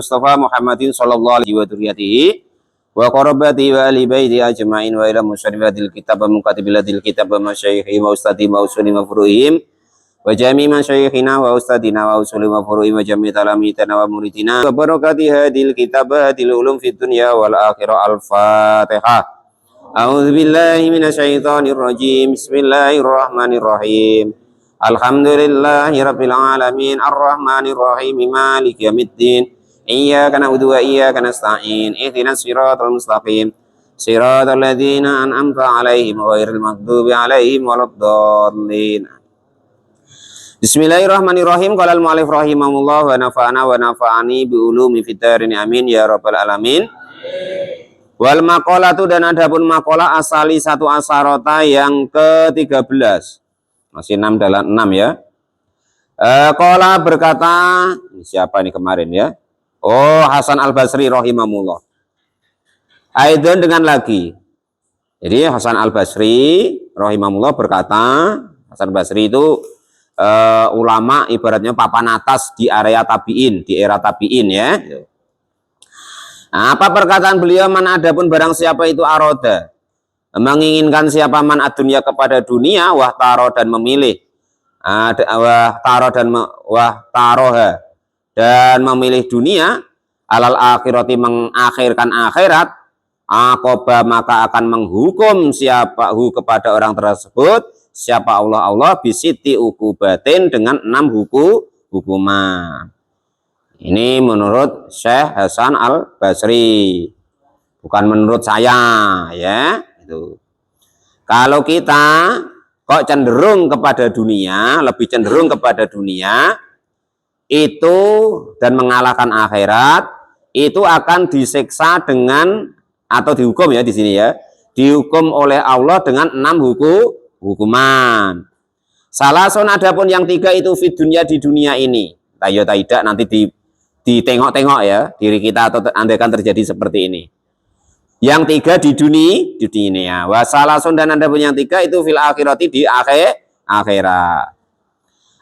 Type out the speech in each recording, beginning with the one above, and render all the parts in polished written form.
Mustafa Muhammadin sallallahu alaihi wa dzurriyyatihi wa qarabati wa ali baiti ajma'in wa ila musannifil kitab wa mukatibil kitab wa masyayikhi wa ustadi wa usuli wa furuhim wa jami' masyayikhina wa ustadina wa usuli wa furuhim wa jami' talamitana wa muridina wa barakati hadil kitab hadil ulum fid dunya wal akhirah. Al-Fatihah. A'udzu billahi minasyaitonir rajim. Bismillahirrahmanirrahim. Alhamdulillahi rabbil alamin arrahmanir rahim maliki yaumiddin iyyaka na'budu wa iyyaka nasta'in ihdinas siratal mustaqim siratal ladzina an'amta 'alaihim ghairil maghdubi 'alaihim waladdallin. Bismillahirrahmanirrahim. Qala al-mu'allif rahimahullah wa nafa'ana wa nafa'ani bi ulumi fid darin amin ya rabbal alamin. Wal maqalatu, dan adapun maqalah asali satu asarota yang ke-13. Masih 6 dalam 6 ya. Qala berkata, siapa ini kemarin ya? Oh, Hasan Al-Basri rahimahullah. Aidon, dengan lagi. Jadi Hasan Al-Basri rahimahullah berkata, Hasan Basri itu ulama ibaratnya papan atas di area tabi'in, di era tabi'in ya. Nah, apa perkataan beliau? Man adapun barang siapa itu aroda, menginginkan siapa man adunya kepada dunia, wah taro dan memilih, wah taroha dan memilih dunia, alal akhirati mengakhirkan akhirat, akoba maka akan menghukum siapa hu kepada orang tersebut, siapa Allah bisiti ukubatin dengan 6 hukuman. Ini menurut Syekh Hasan Al-Basri, bukan menurut saya ya. Kalau kita kok cenderung kepada dunia, lebih cenderung kepada dunia itu dan mengalahkan akhirat, itu akan disiksa dengan atau dihukum ya di sini ya, dihukum oleh Allah dengan 6 hukuman. Salasun, adapun yang 3 itu fit dunia, di dunia ini. Tayo tidak nanti ditengok-tengok ya diri kita atau andaikan terjadi seperti ini. Yang 3 di dunia. Wasalasun, dan ada pun yang 3 itu fil akhirati, di akhirat.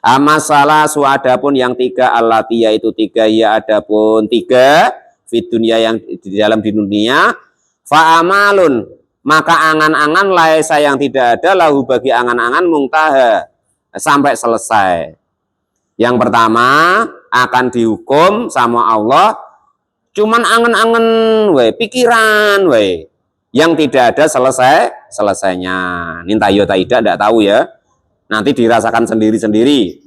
Amasalah adapun yang 3 allati, yaitu 3 ya adapun 3 fit dunia yang di dalam di dunia, fa amalun maka angan-angan laisa yang tidak ada lahu bagi angan-angan mungtaha sampai selesai. Yang pertama akan dihukum sama Allah cuman angen-angen pikiran yang tidak ada selesainya. Nintayo tidak tahu ya. Nanti dirasakan sendiri-sendiri.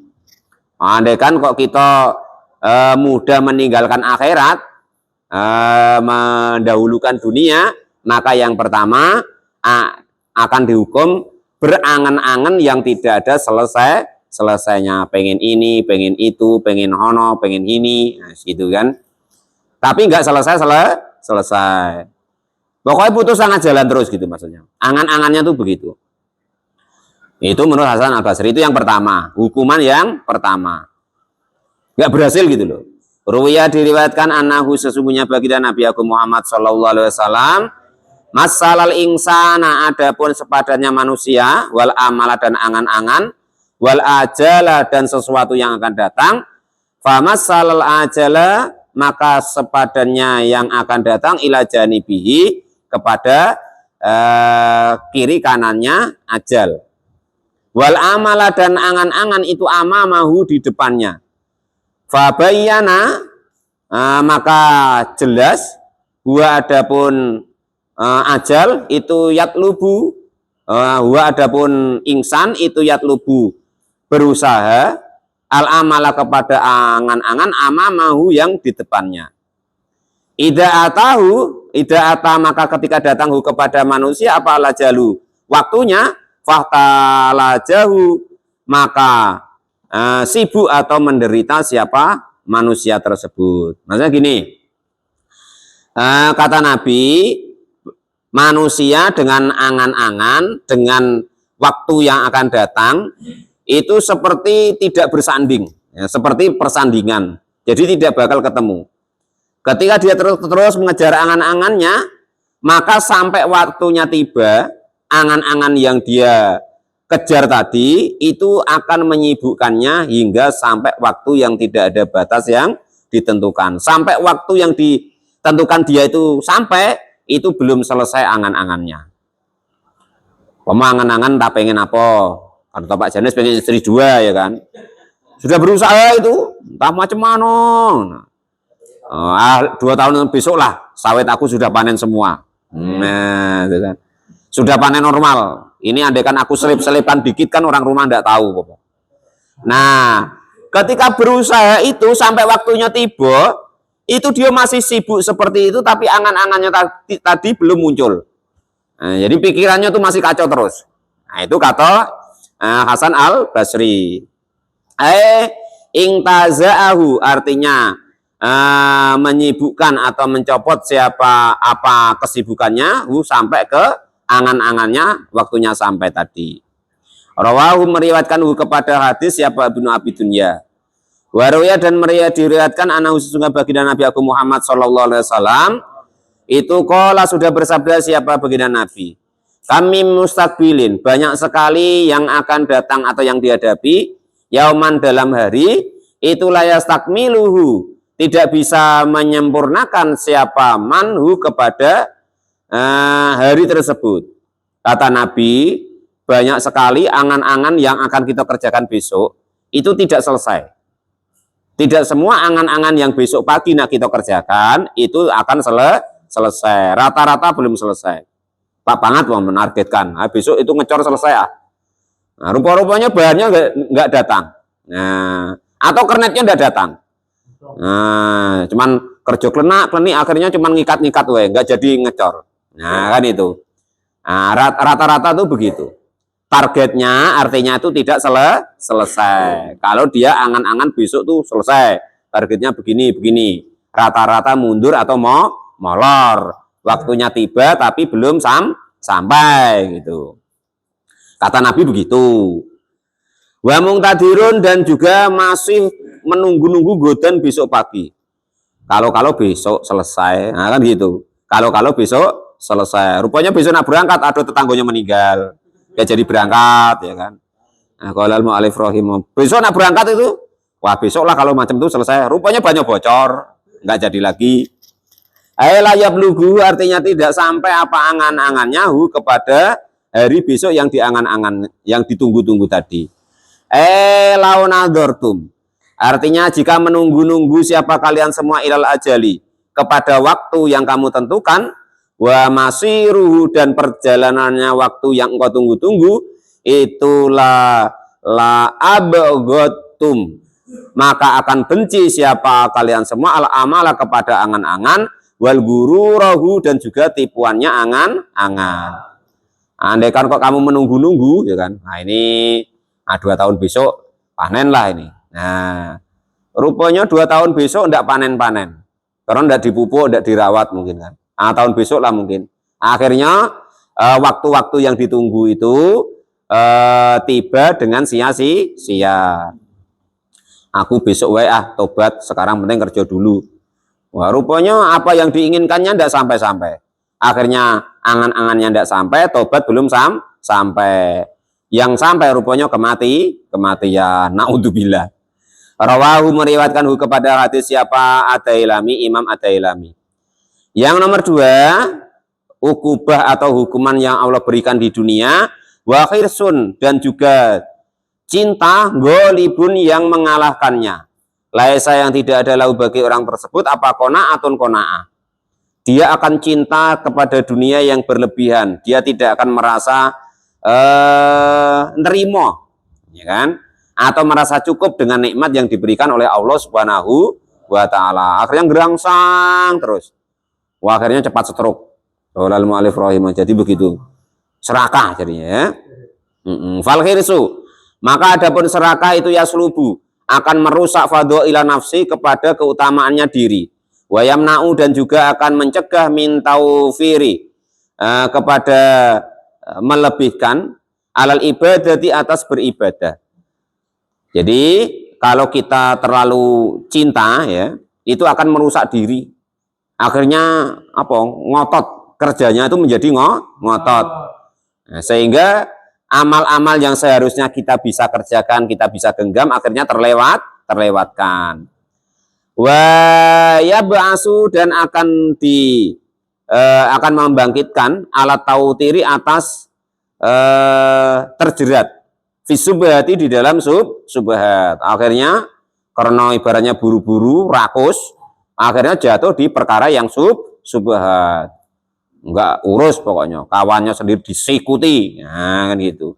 Andaikan kok kita mudah meninggalkan akhirat, mendahulukan dunia, maka yang pertama akan dihukum berangan-angan yang tidak ada selesainya. Pengen ini, pengen itu, pengen hono, pengen ini, nah, gitu kan. Tapi nggak selesai. Pokoknya putus sangat jalan terus gitu maksudnya. Angan-angannya tuh begitu. Itu menurut Hasan Al-Basri, itu yang pertama. Hukuman yang pertama. Nggak berhasil gitu loh. Ruwiyah diriwayatkan anahu sesungguhnya baginda Nabi Agung Muhammad sallallahu alaihi wasallam masalal insana, adapun sepadannya manusia, wal amala dan angan-angan, wal ajala dan sesuatu yang akan datang, famasalal ajala maka sepadannya yang akan datang ila janibihi kepada kiri kanannya ajal. Wal amala dan angan-angan itu amamahu di depannya. Fabayyana maka jelas huwa adapun ajal itu yatlubu, huwa adapun insan itu yatlubu berusaha, al amala kepada angan-angan amamahu yang di depannya. Ida ata maka ketika datang kepada manusia apa lajalu waktunya, fahtalajahu maka sibuk atau menderita siapa manusia tersebut. Maksudnya gini, kata Nabi, manusia dengan angan-angan, dengan waktu yang akan datang itu seperti tidak bersanding, ya, seperti persandingan. Jadi tidak bakal ketemu. Ketika dia terus mengejar angan-angannya, maka sampai waktunya tiba, angan-angan yang dia kejar tadi itu akan menyibukkannya hingga sampai waktu yang tidak ada batas yang ditentukan. Sampai waktu yang ditentukan dia itu sampai, itu belum selesai angan-angannya. Angan-angan tak pengen apa? Atau Pak Janes pengen istri 2 ya kan? Sudah berusaha itu, entah macam mana. 2 tahun besok lah, sawit aku sudah panen semua. Nah, itu kan. Sudah panen normal. Ini andaikan aku selip-selipan dikit kan orang rumah enggak tahu. Nah, ketika berusaha itu sampai waktunya tiba, itu dia masih sibuk seperti itu, tapi angan-angannya tadi belum muncul. Nah, jadi pikirannya tuh masih kacau terus. Nah, itu kata Hasan al-Basri. Ingtaza'ahu artinya menyibukkan atau mencopot siapa apa kesibukannya sampai ke angan-angannya waktunya sampai tadi. Rawahu meriwayatkan kepada hadis siapa Ibnu Abi Dunya. Waruya dan diriwayatkan anahu sesungguhnya baginda Nabi Agung Muhammad sallallahu alaihi wasallam itu qala sudah bersabda siapa baginda Nabi. Kami mustaqbilin banyak sekali yang akan datang atau yang dihadapi yauman dalam hari itu layastakmiluhu tidak bisa menyempurnakan siapa manhu kepada hari tersebut. Kata Nabi, banyak sekali angan-angan yang akan kita kerjakan besok itu tidak selesai. Tidak semua angan-angan yang besok pagi nak kita kerjakan itu akan selesai. Rata-rata belum selesai. Pak Pangat mau menargetkan, besok itu ngecor selesai ah. Nah, rupa-rupanya bahannya nggak datang. Nah, atau kernetnya nggak datang. Nah, cuman kerja klenik akhirnya cuman ngikat-ngikat nggak jadi ngecor. Nah, kan itu. Nah, rata-rata tuh begitu. Targetnya artinya itu tidak selesai. Kalau dia angan-angan besok tuh selesai. Targetnya begini. Rata-rata mundur atau molor. Waktunya tiba tapi belum sampai gitu. Kata Nabi begitu. Wa mungtadirun dan juga masih menunggu-nunggu godan besok pagi. Kalau besok selesai, nah kan gitu. Kalau besok selesai. Rupanya besok nak berangkat ada tetangganya meninggal. Ya jadi berangkat ya kan. Nah, kalau al-mu'alif rahimah. Besok nak berangkat itu, wah besok lah kalau macam itu selesai. Rupanya banyak bocor, nggak jadi lagi. Layab lugu artinya tidak sampai apa angan-angannya kepada hari besok yang diangan-angan, yang ditunggu-tunggu tadi. Launadortum artinya jika menunggu-nunggu siapa kalian semua ilal ajali kepada waktu yang kamu tentukan, wa masiruhu dan perjalanannya waktu yang engkau tunggu-tunggu, itulah la abgotum maka akan benci siapa kalian semua al amala kepada angan-angan wal gururahu dan juga tipuannya angan-angan. Andaikan kok kamu menunggu-nunggu ya kan. Nah ini 2 tahun besok panen lah ini. Nah, rupanya 2 tahun besok enggak panen-panen. Karena enggak dipupuk, enggak dirawat mungkin kan. Tahun besok lah mungkin. Akhirnya waktu-waktu yang ditunggu itu tiba dengan sia-sia. Aku besok tobat, sekarang penting kerja dulu. Wah, rupanya apa yang diinginkannya tidak sampai-sampai. Akhirnya angan-angannya tidak sampai, tobat belum sampai. Yang sampai rupanya kematian. Naudzubillah. Rawahu meriwayatkan kepada hadis siapa Ad-Dailami, Imam Ad-Dailami. Yang nomor 2, ukubah atau hukuman yang Allah berikan di dunia, wa khirsun dan juga cinta golibun yang mengalahkannya. Laisa yang tidak ada lahu bagi orang tersebut apa qanaatun qanaah. Dia akan cinta kepada dunia yang berlebihan. Dia tidak akan merasa nerimo, ya kan? Atau merasa cukup dengan nikmat yang diberikan oleh Allah Subhanahu wa taala. Akhirnya gerangsang terus. Wah, akhirnya cepat stroke. Walal mu'alif rahimah. Jadi begitu. Serakah jadinya ya. Fal khirsu. Maka adapun serakah itu yaslubu akan merusak fadhila nafsi kepada keutamaannya diri. Wa yamna'u dan juga akan mencegah min taufiri kepada melebihkan alal ibadah di atas beribadah. Jadi kalau kita terlalu cinta ya, itu akan merusak diri. Akhirnya ngotot kerjanya itu menjadi ngotot. Nah, sehingga amal-amal yang seharusnya kita bisa kerjakan, kita bisa genggam, akhirnya terlewatkan. Wa yab'asu dan akan membangkitkan alat tautiri atas terjerat fisubhati di dalam subhat. Akhirnya karena ibaratnya buru-buru rakus, akhirnya jatuh di perkara yang subhat. Enggak urus pokoknya, kawannya sendiri disikuti. Nah, kan gitu.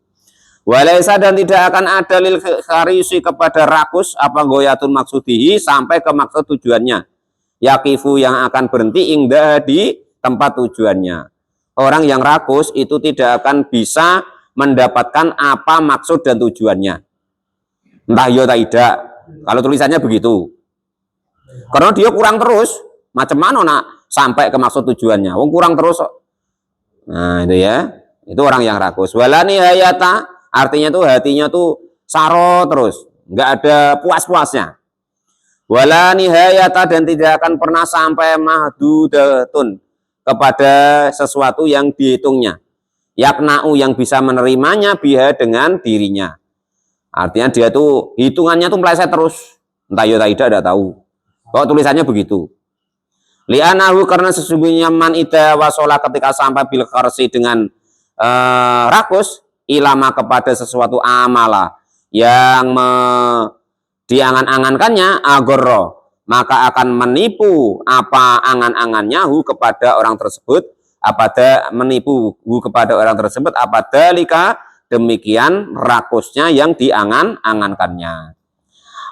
Walaisa dan tidak akan ada lil kharisi kepada rakus apa goyatun maksudihi sampai ke maksud tujuannya. Yakifu yang akan berhenti indah di tempat tujuannya. Orang yang rakus itu tidak akan bisa mendapatkan apa maksud dan tujuannya. Entah iya atau tidak. Kalau tulisannya begitu. Karena dia kurang terus. Macam mana nak sampai ke maksud tujuannya? Wong kurang terus. Nah itu ya. Itu orang yang rakus. Walani hayata. Artinya tuh hatinya tuh saro terus, nggak ada puas-puasnya. Wala nihayata dan tidak akan pernah sampai mahdudatun kepada sesuatu yang dihitungnya. Yakna'u yang bisa menerimanya biha dengan dirinya. Artinya dia tuh hitungannya tuh meleset terus. Entah ya tidak tahu. Kok tulisannya begitu. Li'anahu karena sesungguhnya man ida wasola ketika sampai bil kharsi dengan rakus ilama kepada sesuatu amala yang diangan-angankannya agorro maka akan menipu apa angan-angannya kepada orang tersebut kepada orang tersebut apa dalika demikian rakusnya yang diangan-angankannya.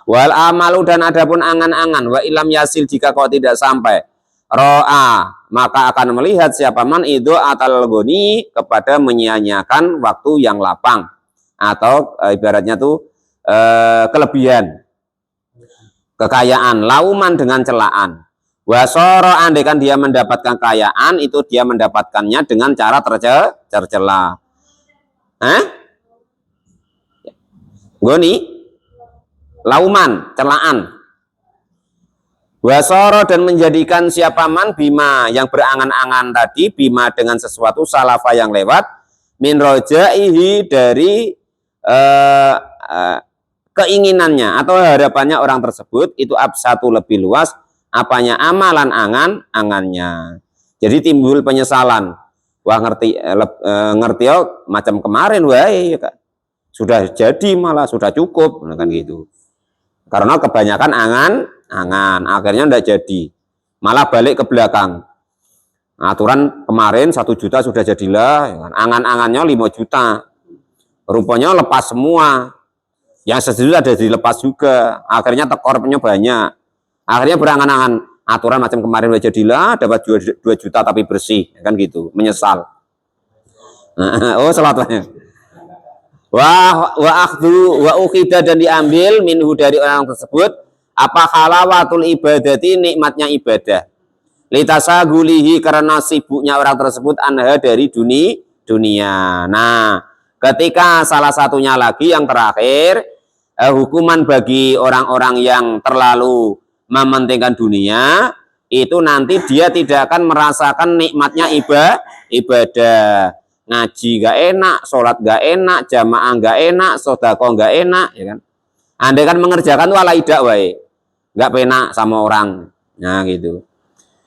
Wal amalu dan adapun angan-angan wa ilam yasil jika kau tidak sampai ro'a maka akan melihat siapa man itu atal goni kepada menyia-nyiakan waktu yang lapang atau ibaratnya tuh kelebihan kekayaan lauman dengan celaan wasoro andaikan dia mendapatkan kekayaan itu dia mendapatkannya dengan cara tercela goni lauman celaan wasoro dan menjadikan siapa man bima yang berangan-angan tadi bima dengan sesuatu salafa yang lewat min rojaihi dari keinginannya atau harapannya orang tersebut itu absatu lebih luas apanya amalan angan-angannya. Jadi timbul penyesalan. Wah ngerti macam kemarin wae sudah jadi malah sudah cukup kan gitu. Karena kebanyakan angan akhirnya tidak jadi malah balik ke belakang aturan kemarin 1 juta sudah jadilah angan-angannya 5 juta rupanya lepas semua yang 1 juta ada dilepas juga akhirnya tekornya banyak akhirnya berangan-angan aturan macam kemarin sudah jadilah dapat 2 juta tapi bersih kan gitu menyesal. Oh selatannya wa akhdhu wa ukhida dan diambil minhu dari orang tersebut apa halawatul ibadati nikmatnya ibadah litasagulihi karena sibuknya orang tersebut anha dari dunia. Nah ketika salah satunya lagi yang terakhir hukuman bagi orang-orang yang terlalu mementingkan dunia itu nanti dia tidak akan merasakan nikmatnya ibadah ngaji gak enak, sholat gak enak, jamaah gak enak, sodako gak enak ya kan. Andai kan mengerjakan tuh ala idak wae nggak penak sama orang, nah gitu.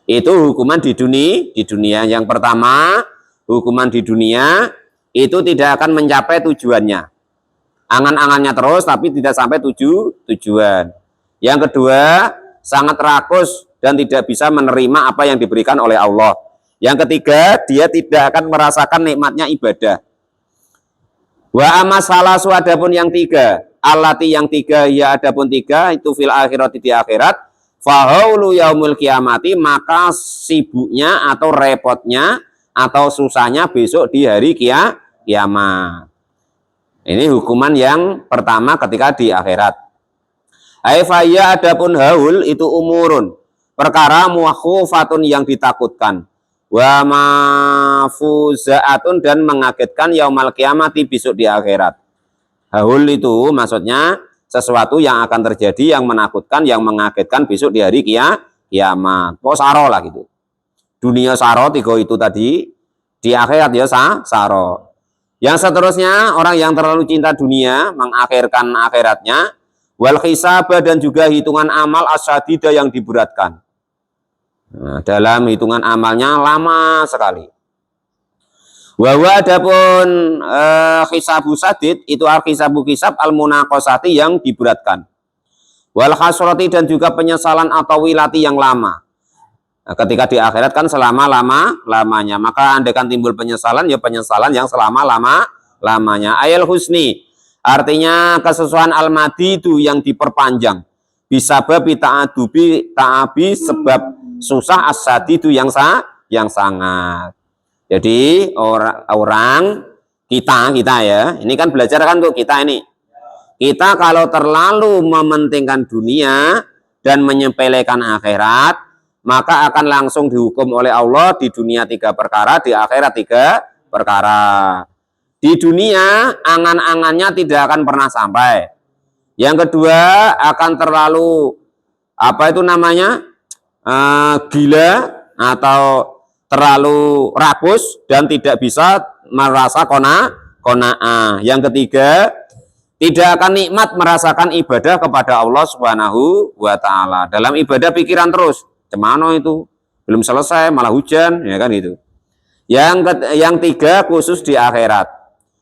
Itu hukuman di dunia. Yang pertama, hukuman di dunia itu tidak akan mencapai tujuannya. Angan-angannya terus, tapi tidak sampai tujuan. Yang kedua, sangat rakus dan tidak bisa menerima apa yang diberikan oleh Allah. Yang ketiga, dia tidak akan merasakan nikmatnya ibadah. Wa amasalasu adapun yang tiga. Alati yang tiga ya adapun tiga itu fil akhirat di akhirat fahaulu yaumul kiamati maka sibuknya atau repotnya atau susahnya besok di hari kiamat. Ini hukuman yang pertama ketika di akhirat. Aifaya adapun haul itu umurun perkara muakhufatun yang ditakutkan wa mafuzaatun dan mengagetkan yaumal kiamati besok di akhirat. Haul itu maksudnya sesuatu yang akan terjadi yang menakutkan, yang mengagetkan besok di hari kiamat. Kok saro lah gitu. Dunia saro tiga itu tadi, di akhirat ya saro. Yang seterusnya orang yang terlalu cinta dunia mengakhirkan akhiratnya, wal hisaba dan juga hitungan amal asyadida yang diberatkan. Nah, dalam hitungan amalnya lama sekali. Wa adapun hisabu sadid itu al-hisabu hisab al-munaqasati yang diberatkan. Wal hasrati dan juga penyesalan atau wilati yang lama. Nah, ketika di akhirat kan selama-lamanya, maka andaikan timbul penyesalan ya penyesalan yang selama-lamanya. Ayal husni artinya kesesuaian al-madi itu yang diperpanjang. Bisa babi ta'abi sebab susah as-sadi itu yang sangat. Jadi orang kita ya, ini kan belajar kan untuk kita ini. Kita kalau terlalu mementingkan dunia dan menyepelekan akhirat, maka akan langsung dihukum oleh Allah di dunia 3 perkara, di akhirat 3 perkara. Di dunia angan-angannya tidak akan pernah sampai. Yang kedua akan terlalu gila atau terlalu rakus dan tidak bisa merasa qanaah. Yang ketiga, tidak akan nikmat merasakan ibadah kepada Allah Subhanahu wa taala. Dalam ibadah pikiran terus, cemano itu belum selesai malah hujan, ya kan itu. Yang tiga khusus di akhirat.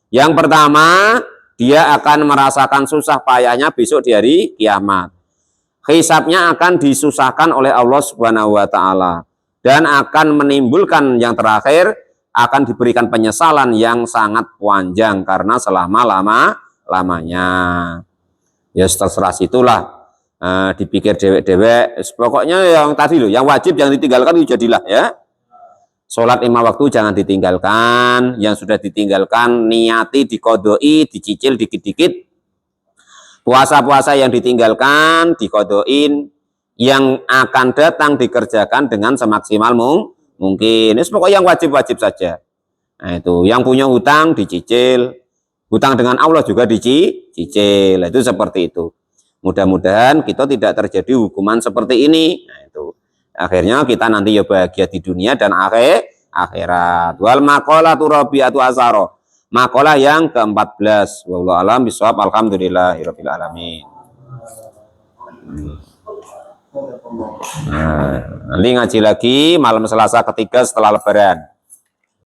Yang pertama, dia akan merasakan susah payahnya besok di hari kiamat. Hisabnya akan disusahkan oleh Allah Subhanahu wa taala. Dan akan menimbulkan yang terakhir akan diberikan penyesalan yang sangat panjang karena selama-lamanya. Ya terserah situlah dipikir dewek-dewek. Pokoknya yang tadi loh, yang wajib jangan ditinggalkan itu jadilah ya. Sholat 5 waktu jangan ditinggalkan, yang sudah ditinggalkan niati dikodoi, dicicil dikit-dikit. Puasa-puasa yang ditinggalkan dikodoin, yang akan datang dikerjakan dengan semaksimal mungkin. Ini pokoknya yang wajib-wajib saja. Nah itu, yang punya hutang dicicil, hutang dengan Allah juga dicicil. Itu seperti itu. Mudah-mudahan kita tidak terjadi hukuman seperti ini. Nah itu, akhirnya kita nanti ya bahagia di dunia dan akhirat. Wal maqalatu rabi'atu asyara. Maqalah yang ke-14. Wallahu a'lam bishawab. Alhamdulillahirabbil alamin. Nah, nanti ngaji lagi malam Selasa ketiga setelah Lebaran.